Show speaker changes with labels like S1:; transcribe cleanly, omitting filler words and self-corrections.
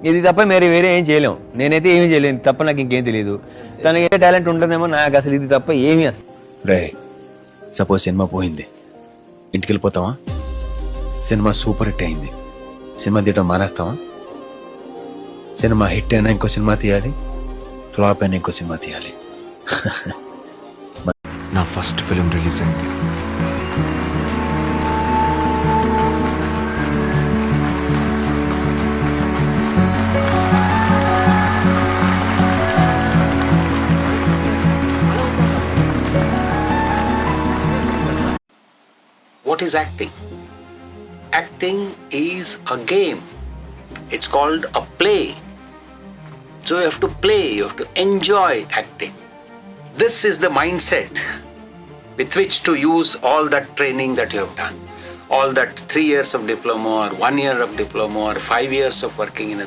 S1: ఇది తప్ప వేరే ఏం చేయలేం. నేనైతే ఏమీ చేయలేను తప్ప నాకు ఇంకేం తెలియదు. తనకి ఏ టాలెంట్ ఉంటుందేమో, నాకు అసలు ఇది తప్ప ఏమీ అసలు.
S2: రే సపోజ్ సినిమా పోయింది, ఇంటికి వెళ్ళిపోతావా? సినిమా సూపర్ హిట్ అయింది, సినిమా తీయడం మానేస్తావా? సినిమా హిట్ అయినా ఇంకో సినిమా తీయాలి, ఫ్లాప్ అయినా ఇంకో సినిమా తీయాలి.
S3: నా ఫస్ట్ ఫిలిం రిలీజ్ అయింది.
S4: What is acting? Acting is a game. It's called a play. So you have to play, you have to enjoy acting. This is the mindset with which to use all that training that you have done. All that 3 years of diploma or 1 year of diploma or 5 years of working in a theatre.